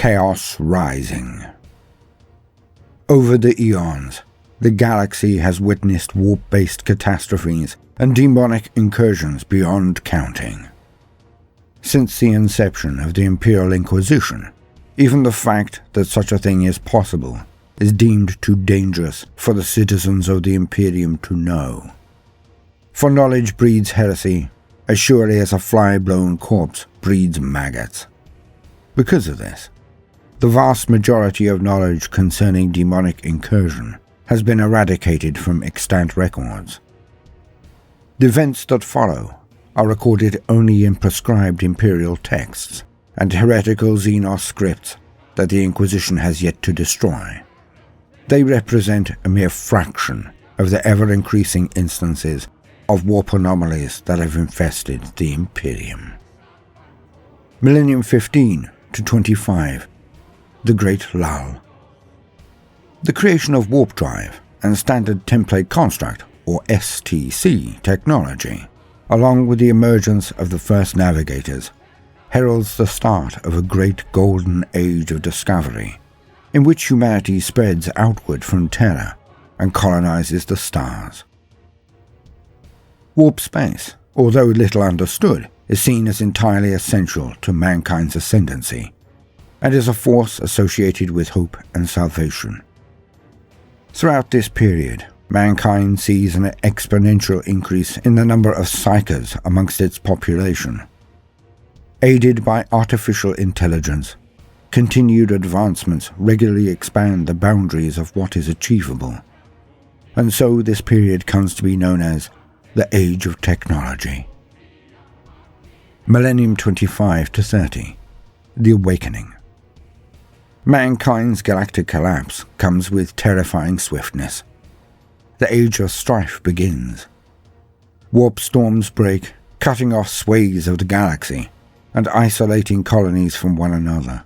Chaos Rising. Over the eons, the galaxy has witnessed warp-based catastrophes and demonic incursions beyond counting. Since the inception of the Imperial Inquisition, even the fact that such a thing is possible is deemed too dangerous for the citizens of the Imperium to know. For knowledge breeds heresy, as surely as a fly-blown corpse breeds maggots. Because of this, the vast majority of knowledge concerning demonic incursion has been eradicated from extant records. The events that follow are recorded only in prescribed Imperial texts and heretical Xenos scripts that the Inquisition has yet to destroy. They represent a mere fraction of the ever-increasing instances of warp anomalies that have infested the Imperium. Millennium 15 to 25, the Great Lull. The creation of warp drive and standard template construct, or STC, technology, along with the emergence of the first navigators, heralds the start of a great golden age of discovery, in which humanity spreads outward from Terra and colonizes the stars. Warp space, although little understood, is seen as entirely essential to mankind's ascendancy, and is a force associated with hope and salvation. Throughout this period, mankind sees an exponential increase in the number of psychers amongst its population. Aided by artificial intelligence, continued advancements regularly expand the boundaries of what is achievable, and so this period comes to be known as the Age of Technology. Millennium 25 to 30, the Awakening. Mankind's galactic collapse comes with terrifying swiftness. The Age of Strife begins. Warp storms break, cutting off swathes of the galaxy and isolating colonies from one another.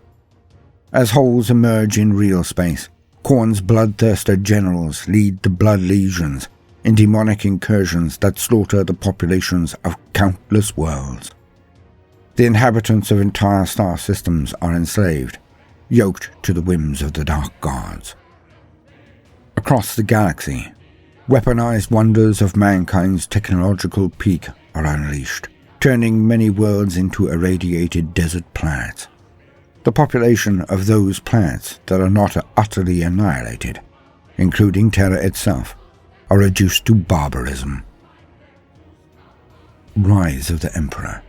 As wholes emerge in real space, Khorne's bloodthirsty generals lead to blood legions in demonic incursions that slaughter the populations of countless worlds. The inhabitants of entire star systems are enslaved, yoked to the whims of the dark gods. Across the galaxy, weaponized wonders of mankind's technological peak are unleashed, turning many worlds into irradiated desert planets. The population of those planets that are not utterly annihilated, including Terra itself, are reduced to barbarism. Rise of the Emperor.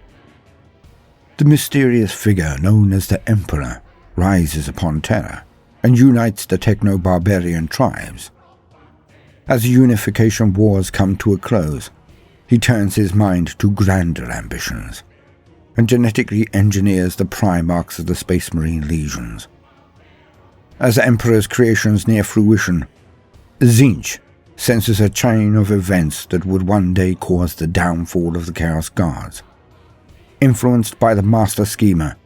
The mysterious figure known as the Emperor rises upon Terra and unites the techno-barbarian tribes. As the unification wars come to a close, he turns his mind to grander ambitions and genetically engineers the Primarchs of the Space Marine Legions. As the Emperor's creations near fruition, Tzeentch senses a chain of events that would one day cause the downfall of the Chaos Guards. Influenced by the Master Schemer,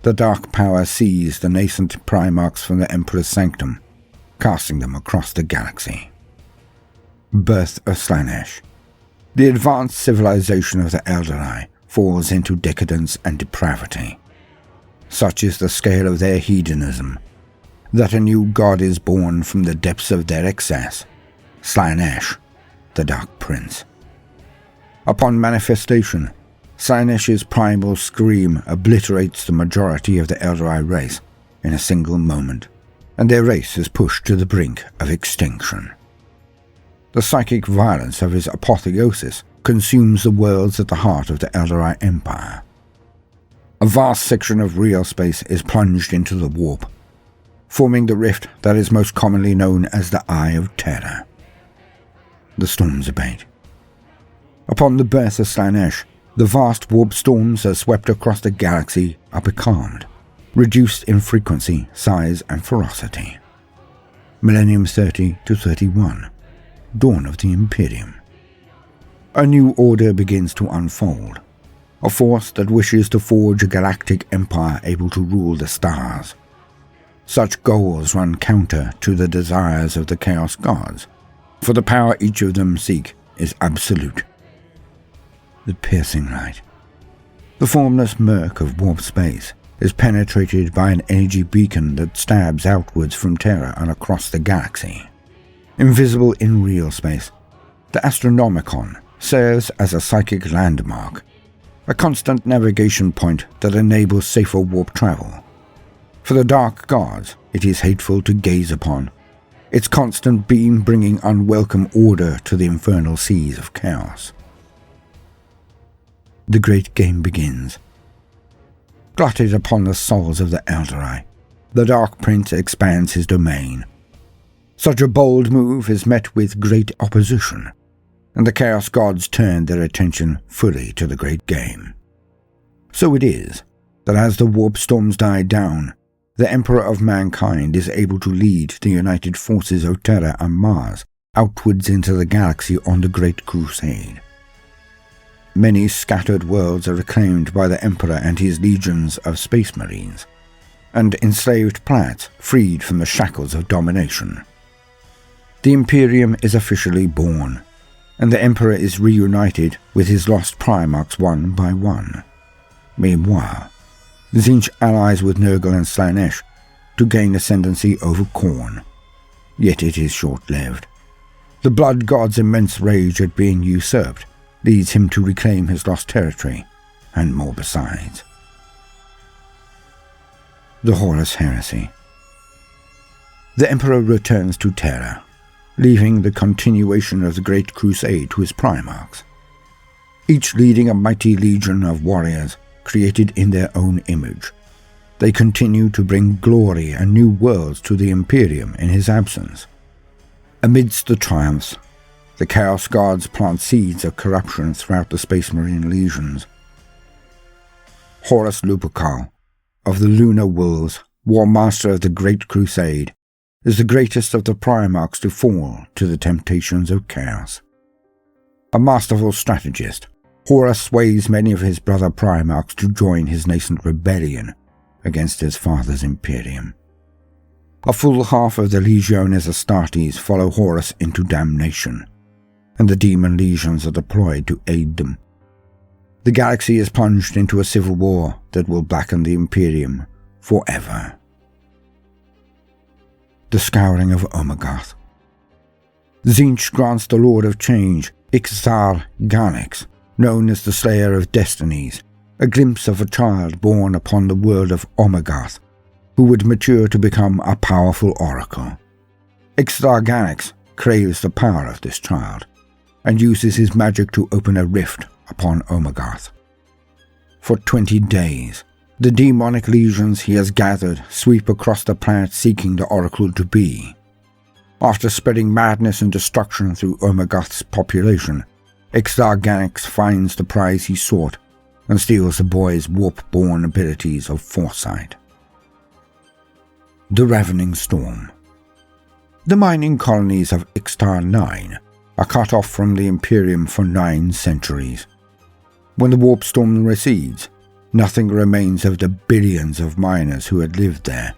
the Dark Power seized the nascent Primarchs from the Emperor's sanctum, casting them across the galaxy. Birth of Slaanesh. The advanced civilization of the Eldari falls into decadence and depravity. Such is the scale of their hedonism, that a new god is born from the depths of their excess, Slaanesh, the Dark Prince. Upon manifestation, Slaanesh's primal scream obliterates the majority of the Eldari race in a single moment, and their race is pushed to the brink of extinction. The psychic violence of his apotheosis consumes the worlds at the heart of the Eldari Empire. A vast section of real space is plunged into the warp, forming the rift that is most commonly known as the Eye of Terror. The storms abate. Upon the birth of Slaanesh, the vast warp storms that swept across the galaxy are becalmed, reduced in frequency, size, and ferocity. Millennium 30 to 31, Dawn of the Imperium. A new order begins to unfold, a force that wishes to forge a galactic empire able to rule the stars. Such goals run counter to the desires of the Chaos Gods, for the power each of them seek is absolute. The piercing light. The formless murk of warp space is penetrated by an energy beacon that stabs outwards from Terra and across the galaxy. Invisible in real space, the Astronomicon serves as a psychic landmark, a constant navigation point that enables safer warp travel. For the dark gods, it is hateful to gaze upon, its constant beam bringing unwelcome order to the infernal seas of chaos. The great game begins. Glutted upon the souls of the Eldari, the Dark Prince expands his domain. Such a bold move is met with great opposition, and the Chaos Gods turn their attention fully to the great game. So it is that as the warp storms die down, the Emperor of Mankind is able to lead the united forces of Terra and Mars outwards into the galaxy on the Great Crusade. Many scattered worlds are reclaimed by the Emperor and his legions of Space Marines, and enslaved planets freed from the shackles of domination. The Imperium is officially born, and the Emperor is reunited with his lost Primarchs one by one. Meanwhile, Tzeentch allies with Nurgle and Slaanesh to gain ascendancy over Khorne. Yet it is short-lived. The Blood God's immense rage at being usurped leads him to reclaim his lost territory, and more besides. The Horus Heresy. The Emperor returns to Terra, leaving the continuation of the Great Crusade to his Primarchs, each leading a mighty legion of warriors created in their own image. They continue to bring glory and new worlds to the Imperium in his absence. Amidst the triumphs, the Chaos Gods plant seeds of corruption throughout the Space Marine legions. Horus Lupercal, of the Lunar Wolves, War Master of the Great Crusade, is the greatest of the Primarchs to fall to the temptations of chaos. A masterful strategist, Horus sways many of his brother Primarchs to join his nascent rebellion against his father's Imperium. A full half of the Legiones Astartes follow Horus into damnation, and the demon legions are deployed to aid them. The galaxy is plunged into a civil war that will blacken the Imperium forever. The Scouring of Omegath. Tzeentch grants the Lord of Change, Ixar Garnix, known as the Slayer of Destinies, a glimpse of a child born upon the world of Omegath, who would mature to become a powerful oracle. Ixar Garnix craves the power of this child, and uses his magic to open a rift upon Omegath. For 20 days, the demonic legions he has gathered sweep across the planet seeking the oracle to be. After spreading madness and destruction through Omegath's population, Ixar Garnix finds the prize he sought and steals the boy's warp-born abilities of foresight. The Ravening Storm. The mining colonies of Ixtar 9 are cut off from the Imperium for 9 centuries. When the warp storm recedes, nothing remains of the billions of miners who had lived there,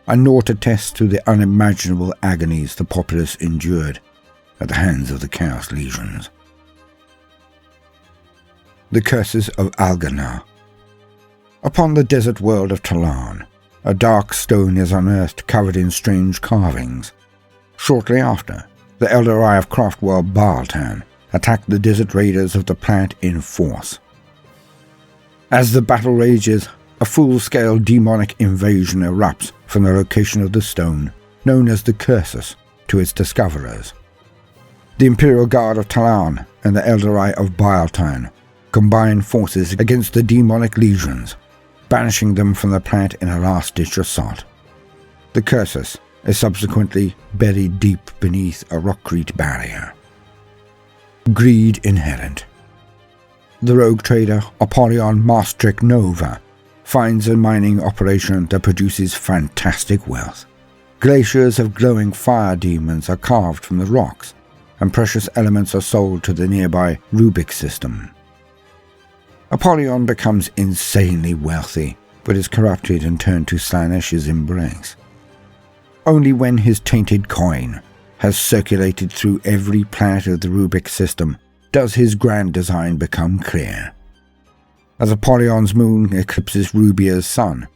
and naught attests to the unimaginable agonies the populace endured at the hands of the Chaos Legions. The Curses of Alganar. Upon the desert world of Talan, a dark stone is unearthed covered in strange carvings. Shortly after, the Eldari of Craftworld Baltan attacked the desert raiders of the planet in force. As the battle rages, a full-scale demonic invasion erupts from the location of the stone, known as the Cursus, to its discoverers. The Imperial Guard of Talan and the Eldari of Baltan combine forces against the demonic legions, banishing them from the planet in a last-ditch assault. The Cursus is subsequently buried deep beneath a rockcrete barrier. Greed Inherent. The rogue trader Apollyon Maastricht Nova finds a mining operation that produces fantastic wealth. Glaciers of glowing fire demons are carved from the rocks, and precious elements are sold to the nearby Rubik system. Apollyon becomes insanely wealthy, but is corrupted and turned to Slaanesh's embrace. Only when his tainted coin has circulated through every planet of the Rubik system does his grand design become clear. As Apollon's moon eclipses Rubia's sun,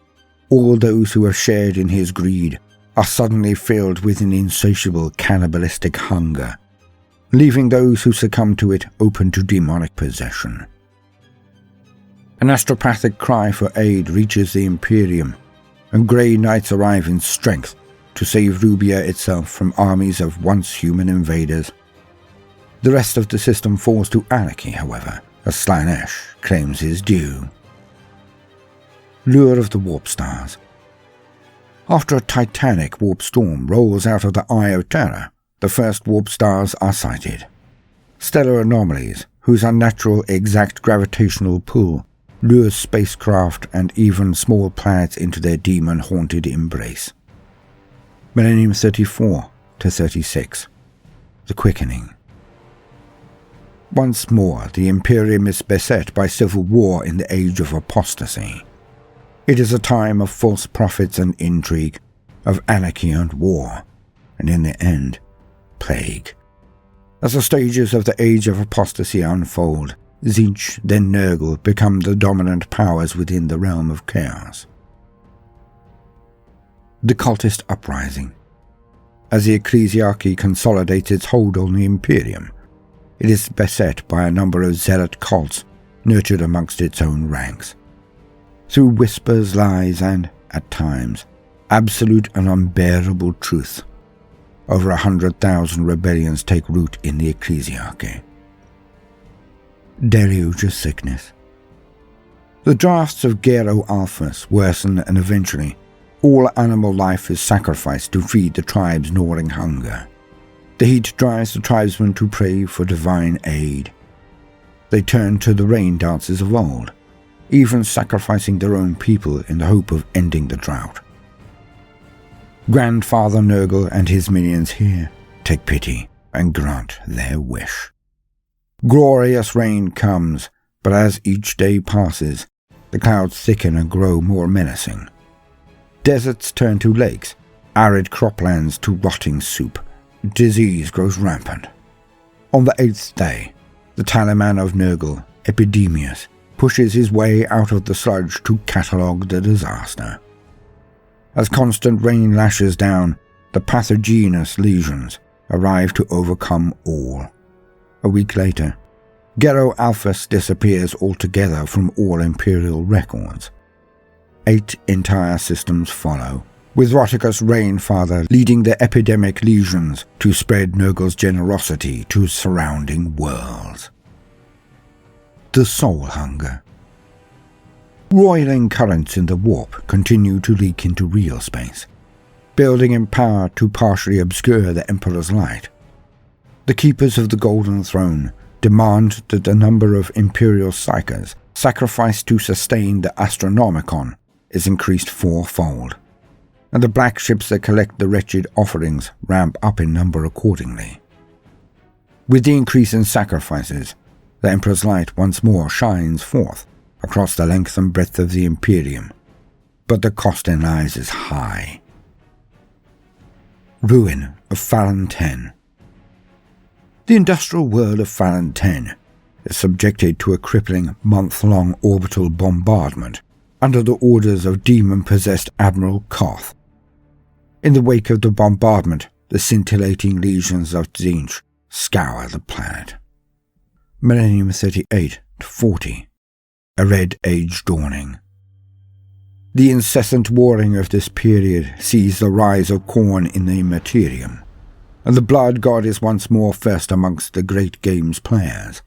all those who have shared in his greed are suddenly filled with an insatiable cannibalistic hunger, leaving those who succumb to it open to demonic possession. An astropathic cry for aid reaches the Imperium, and Grey Knights arrive in strength to save Rubia itself from armies of once human invaders. The rest of the system falls to anarchy, however, as Slaanesh claims his due. Lure of the Warp Stars. After a titanic warp storm rolls out of the Eye of Terror, the first warp stars are sighted. Stellar anomalies whose unnatural exact gravitational pull lures spacecraft and even small planets into their demon-haunted embrace. Millennium 34 to 36. The Quickening. Once more, the Imperium is beset by civil war in the age of apostasy. It is a time of false prophets and intrigue, of anarchy and war, and in the end, plague. As the stages of the age of apostasy unfold, Tzeentch, then Nurgle, become the dominant powers within the realm of chaos. The Cultist Uprising. As the Ecclesiarchy consolidates its hold on the Imperium, it is beset by a number of zealot cults nurtured amongst its own ranks. Through whispers, lies, and, at times, absolute and unbearable truth, over 100,000 rebellions take root in the Ecclesiarchy. Deluge of Sickness. The drafts of Gero Alphas worsen, and eventually, all animal life is sacrificed to feed the tribe's gnawing hunger. The heat drives the tribesmen to pray for divine aid. They turn to the rain dances of old, even sacrificing their own people in the hope of ending the drought. Grandfather Nurgle and his minions here take pity and grant their wish. Glorious rain comes, but as each day passes, the clouds thicken and grow more menacing. Deserts turn to lakes, arid croplands to rotting soup. Disease grows rampant. On the 8th day, the talisman of Nurgle, Epidemius, pushes his way out of the sludge to catalogue the disaster. As constant rain lashes down, the pathogenous lesions arrive to overcome all. A week later, Gero Alphas disappears altogether from all Imperial records. 8 entire systems follow, with Roticus Rainfather leading the epidemic legions to spread Nurgle's generosity to surrounding worlds. The Soul Hunger. Roiling currents in the warp continue to leak into real space, building in power to partially obscure the Emperor's light. The Keepers of the Golden Throne demand that the number of Imperial Psychers sacrificed to sustain the Astronomicon is increased 4-fold, and the black ships that collect the wretched offerings ramp up in number accordingly. With the increase in sacrifices, the Emperor's light once more shines forth across the length and breadth of the Imperium, but the cost in lives is high. Ruin of Fallen 10. The industrial world of Fallen 10 is subjected to a crippling month-long orbital bombardment under the orders of demon-possessed Admiral Koth. In the wake of the bombardment, the scintillating legions of Tzeentch scour the planet. Millennium 38 to 40. A Red Age dawning. The incessant warring of this period sees the rise of Khorne in the Imperium, and the Blood God is once more first amongst the great game's players.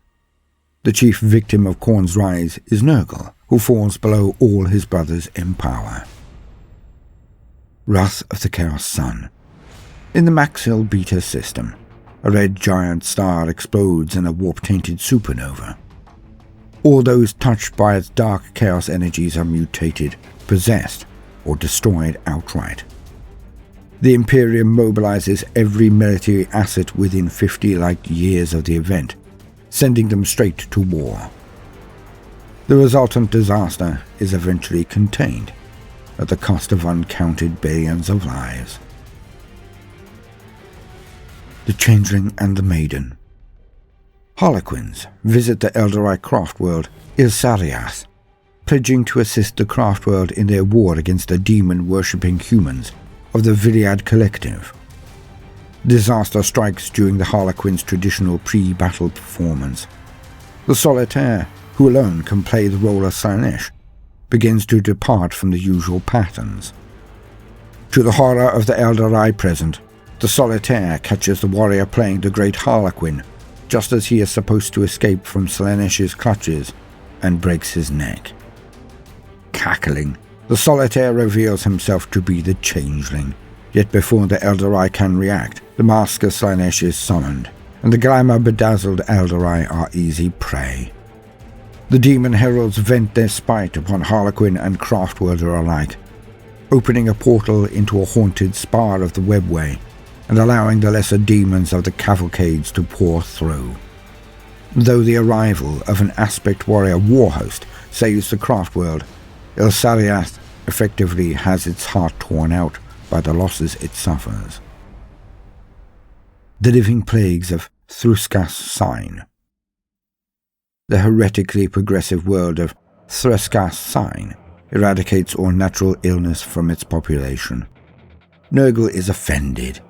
The chief victim of Khorne's rise is Nurgle, who falls below all his brothers in power. Wrath of the Chaos Sun. In the Maxil Beta system, a red giant star explodes in a warp-tainted supernova. All those touched by its dark chaos energies are mutated, possessed, or destroyed outright. The Imperium mobilizes every military asset within 50 light years of the event, sending them straight to war. The resultant disaster is eventually contained, at the cost of uncounted billions of lives. The Changeling and the Maiden. Harlequins visit the Eldorite craft world Ilsariath, pledging to assist the Craftworld in their war against the demon-worshipping humans of the Viriad Collective. Disaster strikes during the Harlequin's traditional pre-battle performance. The Solitaire, who alone can play the role of Slaanesh, begins to depart from the usual patterns. To the horror of the Eldorei present, the Solitaire catches the warrior playing the Great Harlequin just as he is supposed to escape from Slaanesh's clutches and breaks his neck. Cackling, the Solitaire reveals himself to be the Changeling, yet before the Eldorei can react, the mask of Slaanesh is summoned, and the glamour-bedazzled Eldorei are easy prey. The demon heralds vent their spite upon Harlequin and Craftworlder alike, opening a portal into a haunted spar of the webway and allowing the lesser demons of the cavalcades to pour through. Though the arrival of an aspect warrior warhost saves the Craftworld, Elsariath effectively has its heart torn out by the losses it suffers. The living plagues of Thruskas Sign. The heretically progressive world of Thruskas Sign eradicates all natural illness from its population. Nurgle is offended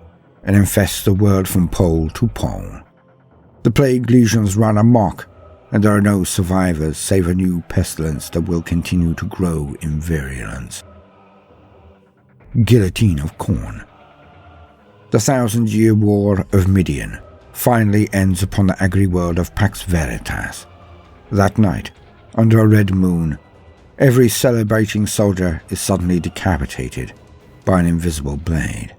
and infests the world from pole to pole. The plague legions run amok, and there are no survivors save a new pestilence that will continue to grow in virulence. Guillotine of Khorne. The 1,000-year war of Midian finally ends upon the agri-world of Pax Veritas. That night, under a red moon, every celebrating soldier is suddenly decapitated by an invisible blade.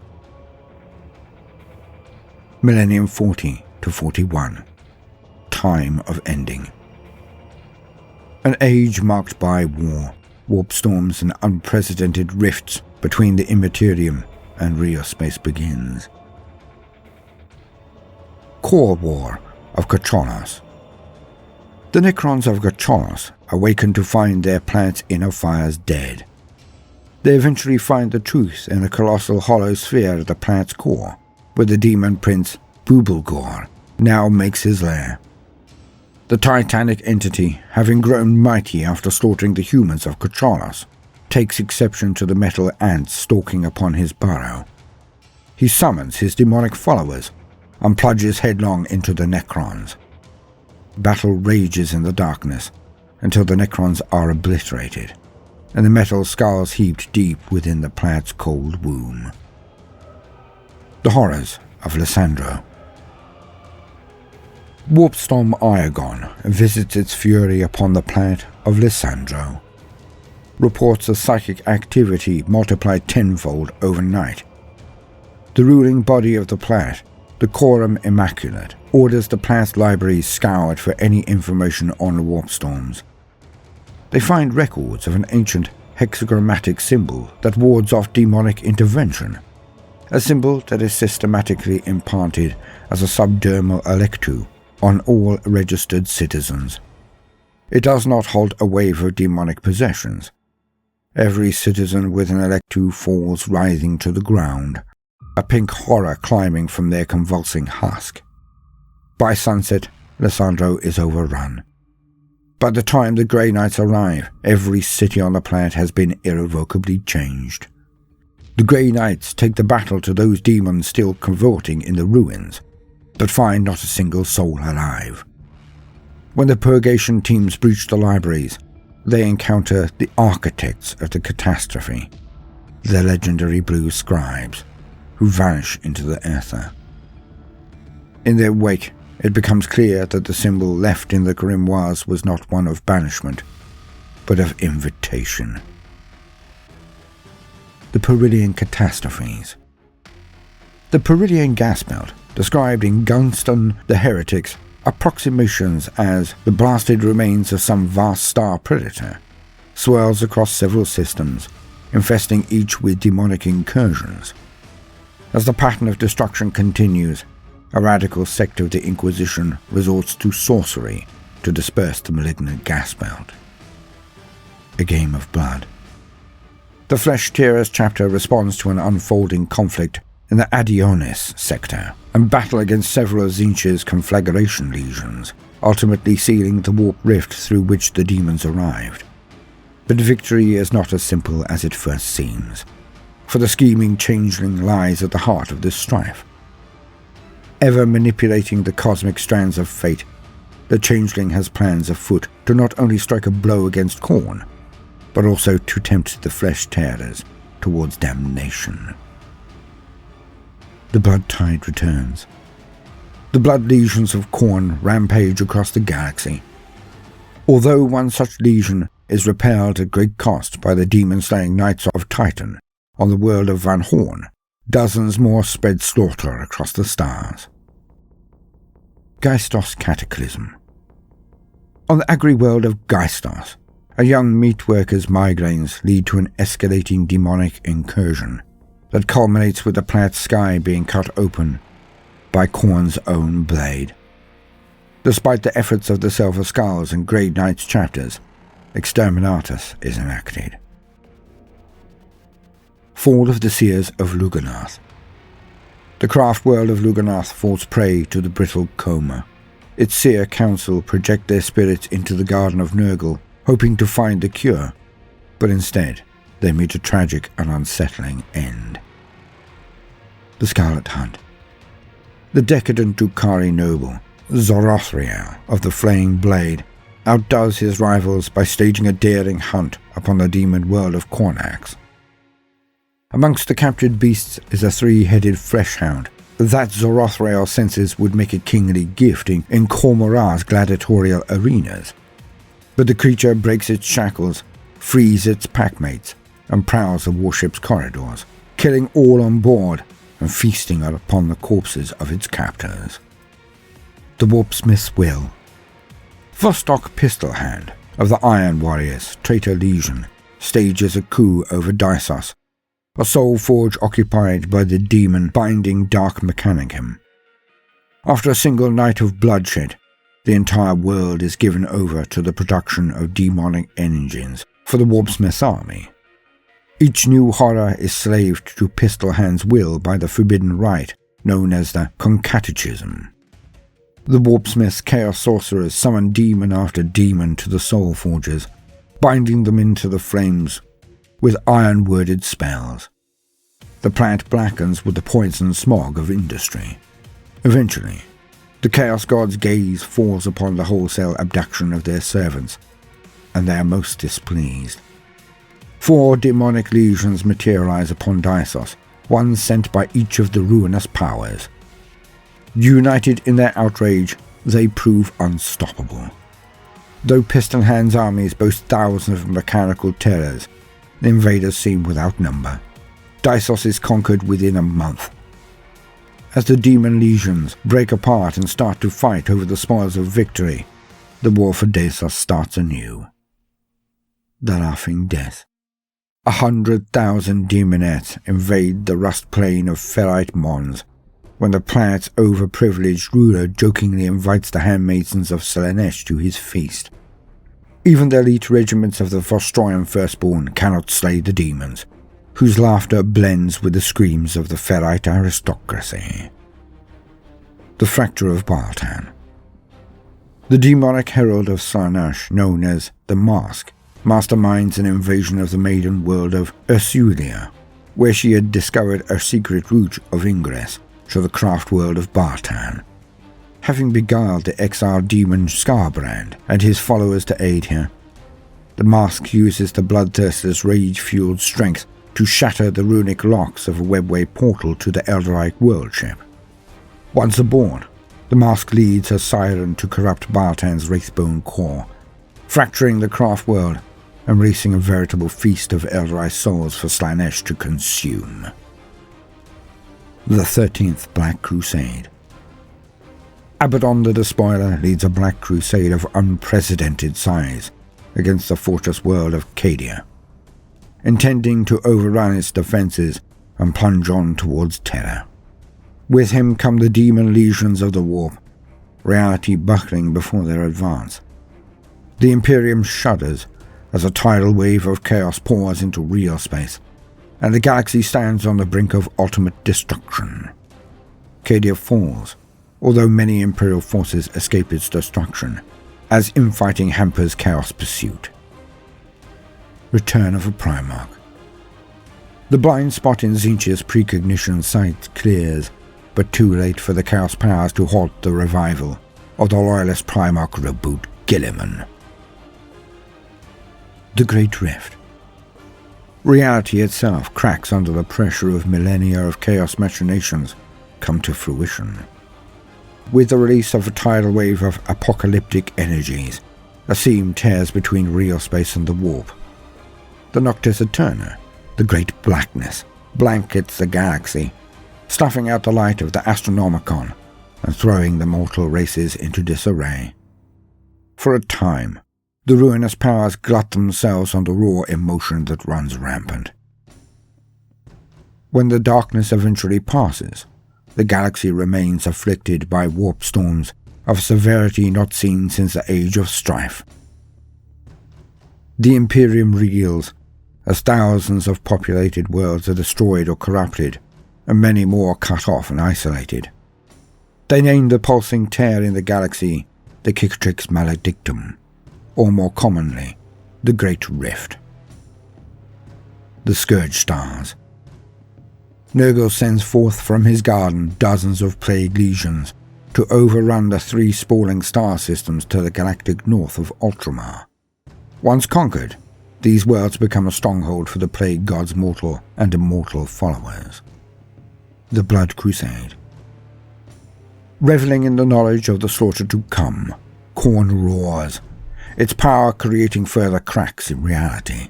Millennium 40 to 41. Time of ending. An age marked by war, warp storms and unprecedented rifts between the Imperium and real space begins. Core War of Kacholos. The Necrons of Kacholos awaken to find their planet's inner fires dead. They eventually find the truth in the colossal hollow sphere at the planet's core, where the demon prince Bubulgor now makes his lair. The titanic entity, having grown mighty after slaughtering the humans of Kacholos, takes exception to the metal ants stalking upon his burrow. He summons his demonic followers and plunges headlong into the Necrons. Battle rages in the darkness until the Necrons are obliterated, and the metal skulls heaped deep within the planet's cold womb. The horrors of Lysandro. Warpstorm Iagon visits its fury upon the planet of Lysandro. Reports of psychic activity multiplied tenfold overnight. The ruling body of the planet, the Quorum Immaculate, orders the planet's libraries scoured for any information on warpstorms. They find records of an ancient hexagrammatic symbol that wards off demonic intervention, a symbol that is systematically implanted as a subdermal electu on all registered citizens. It does not halt a wave of demonic possessions. Every citizen with an electu falls writhing to the ground, a pink horror climbing from their convulsing husk. By sunset, Lysandro is overrun. By the time the Grey Knights arrive, every city on the planet has been irrevocably changed. The Grey Knights take the battle to those demons still cavorting in the ruins, but find not a single soul alive. When the purgation teams breach the libraries, they encounter the architects of the catastrophe, the legendary blue scribes, who vanish into the ether. In their wake, it becomes clear that the symbol left in the grimoires was not one of banishment, but of invitation. The Perillian Catastrophes. The Perillian gas belt, described in Gunston the Heretic's approximations as the blasted remains of some vast star predator, swirls across several systems, infesting each with demonic incursions. As the pattern of destruction continues, a radical sect of the Inquisition resorts to sorcery to disperse the malignant gas belt. A Game of Blood. The Flesh Tearers chapter responds to an unfolding conflict in the Adionis sector and battle against several of Tzeentch's conflagration legions, ultimately sealing the warp rift through which the demons arrived. But victory is not as simple as it first seems, for the scheming changeling lies at the heart of this strife. Ever manipulating the cosmic strands of fate, the changeling has plans afoot to not only strike a blow against Khorne, but also to tempt the flesh tearers towards damnation. The blood tide returns. The blood legions of Khorne rampage across the galaxy. Although one such legion is repelled at great cost by the demon-slaying Knights of Titan on the world of Van Horn, dozens more spread slaughter across the stars. Geistos Cataclysm. On the agri-world of Geistos, a young meat worker's migraines lead to an escalating demonic incursion that culminates with the planet sky being cut open by Khorne's own blade. Despite the efforts of the Silver Skulls and Grey Knights chapters, Exterminatus is enacted. Fall of the Seers of Lugganath. The craft world of Lugganath falls prey to the brittle coma. Its seer council project their spirits into the Garden of Nurgle, hoping to find the cure, but instead they meet a tragic and unsettling end. The Scarlet Hunt. The decadent Drukhari noble, Zorothriel of the Flaying Blade, outdoes his rivals by staging a daring hunt upon the demon world of Cornax. Amongst the captured beasts is a three-headed fleshhound that Zorothriel senses would make a kingly gift in Khormara's gladiatorial arenas. But the creature breaks its shackles, frees its packmates, and prowls the warship's corridors, killing all on board and feasting upon the corpses of its captors. The Warpsmith's Will. Vostok Pistolhand of the Iron Warriors, Traitor Legion, stages a coup over Daisos, a soul forge occupied by the demon binding Dark Mechanicum. After a single night of bloodshed, the entire world is given over to the production of demonic engines for the Warpsmith's army. Each new horror is slaved to Pistolhand's will by the forbidden rite known as the Concatechism. The Warpsmith's chaos sorcerers summon demon after demon to the soul forges, binding them into the flames with iron-worded spells. The planet blackens with the poison smog of industry. Eventually, the Chaos God's gaze falls upon the wholesale abduction of their servants, and they are most displeased. 4 demonic legions materialize upon Daisos, one sent by each of the ruinous powers. United in their outrage, they prove unstoppable. Though Pistolhand's armies boast thousands of mechanical terrors, the invaders seem without number. Daisos is conquered within a month. As the demon legions break apart and start to fight over the spoils of victory, the war for Daisos starts anew. The Laughing Death. 100,000 demonettes invade the rust plain of ferrite Mons, when the planet's overprivileged ruler jokingly invites the handmaidens of Slaanesh to his feast. Even the elite regiments of the Vostroyan Firstborn cannot slay the demons, whose laughter blends with the screams of the ferrite aristocracy. The Fracture of Baltan. The demonic herald of Slaanesh, known as the Mask, masterminds an invasion of the maiden world of Ursulia, where she had discovered a secret route of ingress to the craft world of Baltan. Having beguiled the exiled demon Scarbrand and his followers to aid her, the Mask uses the bloodthirster's rage-fueled strength to shatter the runic locks of a webway portal to the Eldorite worldship. Once aboard, the Mask leads her siren to corrupt Baltan's wraithbone core, fracturing the craft world and releasing a veritable feast of Eldorite souls for Slaanesh to consume. The 13th Black Crusade. Abaddon the Despoiler leads a Black Crusade of unprecedented size against the fortress world of Cadia, intending to overrun its defenses and plunge on towards terror. With him come the demon legions of the warp, reality buckling before their advance. The Imperium shudders as a tidal wave of chaos pours into real space, and the galaxy stands on the brink of ultimate destruction. Cadia falls, although many Imperial forces escape its destruction, as infighting hampers chaos pursuit. Return of a Primarch. The blind spot in Tzeentch's precognition sight clears, but too late for the Chaos Powers to halt the revival of the loyalist Primarch Reboot Guilliman. The Great Rift. Reality itself cracks under the pressure of millennia of chaos machinations come to fruition. With the release of a tidal wave of apocalyptic energies, a seam tears between real space and the warp. The Noctis Eterna, the Great Blackness, blankets the galaxy, snuffing out the light of the Astronomicon and throwing the mortal races into disarray. For a time, the ruinous powers glut themselves on the raw emotion that runs rampant. When the darkness eventually passes, the galaxy remains afflicted by warp storms of severity not seen since the age of strife. The Imperium reels, as thousands of populated worlds are destroyed or corrupted, and many more cut off and isolated. They named the pulsing tear in the galaxy the Cicatrix Maledictum, or more commonly, the Great Rift. The Scourge Stars. Nurgle sends forth from his garden dozens of plague legions to overrun the 3 sprawling star systems to the galactic north of Ultramar. Once conquered, these worlds become a stronghold for the plague god's mortal and immortal followers. The Blood Crusade. Reveling in the knowledge of the slaughter to come, Khorne roars, its power creating further cracks in reality.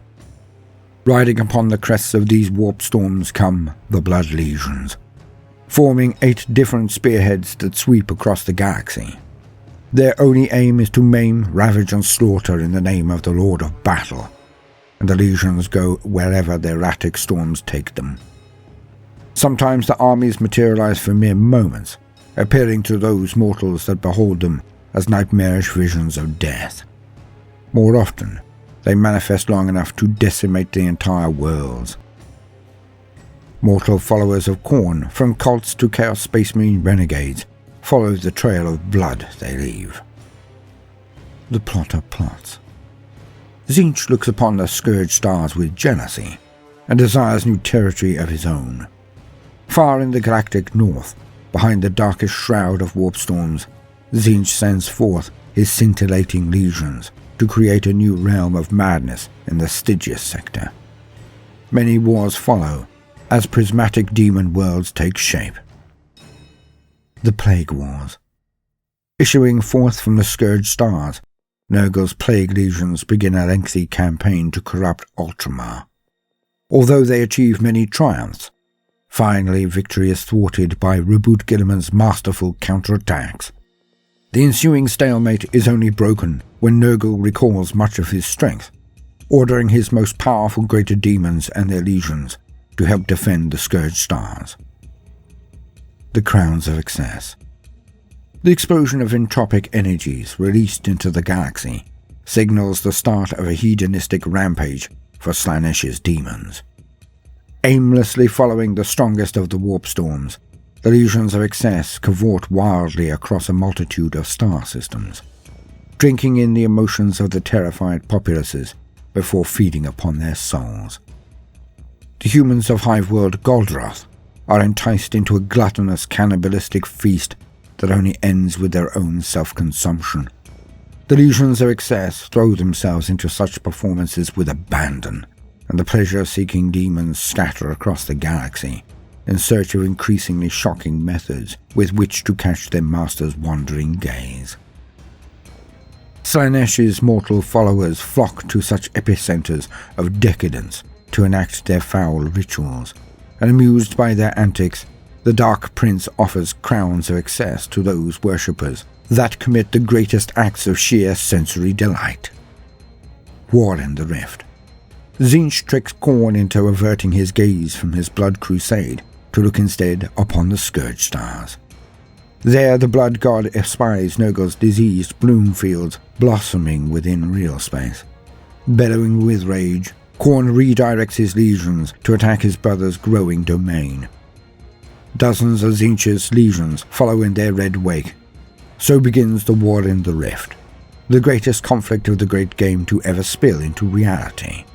Riding upon the crests of these warp storms come the Blood Legions, forming 8 different spearheads that sweep across the galaxy. Their only aim is to maim, ravage and slaughter in the name of the Lord of Battle, and the legions go wherever their erratic storms take them. Sometimes the armies materialize for mere moments, appearing to those mortals that behold them as nightmarish visions of death. More often, they manifest long enough to decimate the entire worlds. Mortal followers of Khorne, from cults to Chaos Space Marine renegades, follow the trail of blood they leave. The Plotter plots. Tzeentch looks upon the Scourge Stars with jealousy, and desires new territory of his own. Far in the galactic north, behind the darkest shroud of warp storms, Tzeentch sends forth his scintillating legions to create a new realm of madness in the Stygius sector. Many wars follow, as prismatic demon worlds take shape. The Plague Wars. Issuing forth from the Scourge Stars, Nurgle's Plague Legions begin a lengthy campaign to corrupt Ultramar. Although they achieve many triumphs, finally victory is thwarted by Reboot Guilliman's masterful counterattacks. The ensuing stalemate is only broken when Nurgle recalls much of his strength, ordering his most powerful greater demons and their legions to help defend the Scourge Stars. The Crowns of Excess. The explosion of entropic energies released into the galaxy signals the start of a hedonistic rampage for Slaanesh's demons. Aimlessly following the strongest of the warp storms, the legions of excess cavort wildly across a multitude of star systems, drinking in the emotions of the terrified populaces before feeding upon their souls. The humans of Hiveworld Goldroth are enticed into a gluttonous cannibalistic feast that only ends with their own self-consumption. The legions of excess throw themselves into such performances with abandon, and the pleasure-seeking demons scatter across the galaxy in search of increasingly shocking methods with which to catch their master's wandering gaze. Slaanesh's mortal followers flock to such epicenters of decadence to enact their foul rituals, and amused by their antics, the Dark Prince offers crowns of excess to those worshippers that commit the greatest acts of sheer sensory delight. War in the Rift. Tzeentch tricks Khorne into averting his gaze from his Blood Crusade to look instead upon the Scourge Stars. There the Blood God espies Nurgle's diseased bloom fields blossoming within real space. Bellowing with rage, Khorne redirects his legions to attack his brother's growing domain. Dozens of Tzeentch's legions follow in their red wake. So begins the War in the Rift, the greatest conflict of the Great Game to ever spill into reality.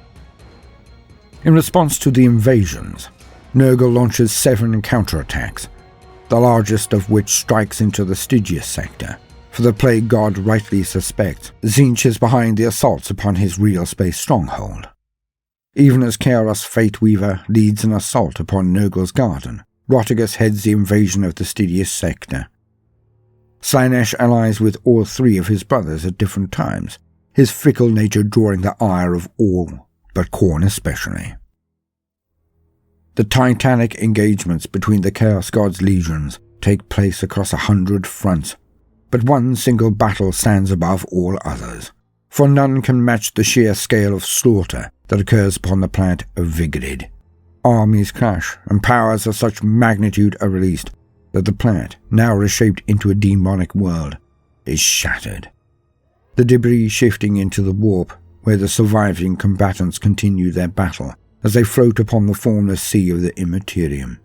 In response to the invasions, Nurgle launches 7 counterattacks, the largest of which strikes into the Stygius sector, for the plague god rightly suspects Tzeentch is behind the assaults upon his real space stronghold. Even as Chaos Fateweaver leads an assault upon Nurgle's garden, Rotigus heads the invasion of the Stygius sector. Slaanesh allies with all 3 of his brothers at different times, his fickle nature drawing the ire of all, but Khorne especially. The titanic engagements between the Chaos God's legions take place across 100 fronts, but one single battle stands above all others, for none can match the sheer scale of slaughter that occurs upon the planet of Vigrid. Armies clash, and powers of such magnitude are released that the planet, now reshaped into a demonic world, is shattered. The debris shifting into the warp, where the surviving combatants continue their battle as they float upon the formless sea of the Imperium.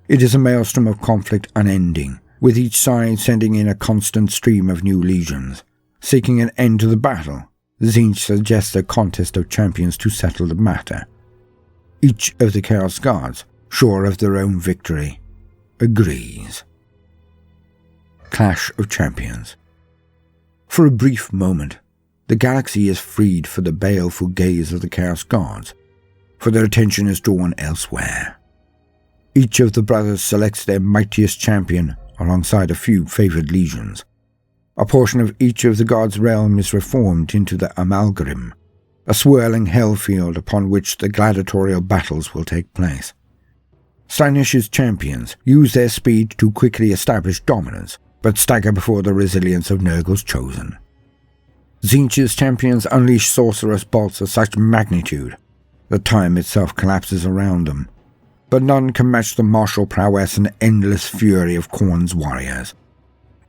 It is a maelstrom of conflict unending, with each side sending in a constant stream of new legions. Seeking an end to the battle, Tzeentch suggests a contest of champions to settle the matter. Each of the Chaos Guards, sure of their own victory, agrees. Clash of Champions. For a brief moment, the galaxy is freed from the baleful gaze of the Chaos Guards, for their attention is drawn elsewhere. Each of the brothers selects their mightiest champion alongside a few favored legions. A portion of each of the gods' realm is reformed into the Amalgam, a swirling hellfield upon which the gladiatorial battles will take place. Slaanesh's champions use their speed to quickly establish dominance, but stagger before the resilience of Nurgle's chosen. Tzeentch's champions unleash sorcerous bolts of such magnitude that time itself collapses around them, but none can match the martial prowess and endless fury of Khorne's warriors.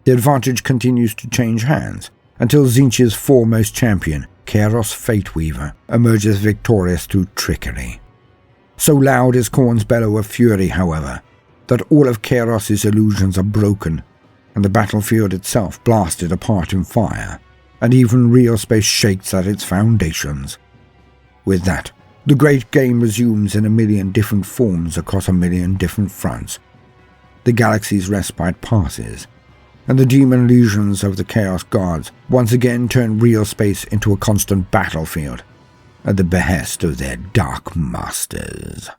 The advantage continues to change hands, until Tzeentch's foremost champion, Chaos Fateweaver, emerges victorious through trickery. So loud is Khorne's bellow of fury, however, that all of Chaos's illusions are broken, and the battlefield itself blasted apart in fire, and even real space shakes at its foundations. With that, the great game resumes in a million different forms across a million different fronts. The galaxy's respite passes, and the demon legions of the Chaos Guards once again turn real space into a constant battlefield, at the behest of their dark masters.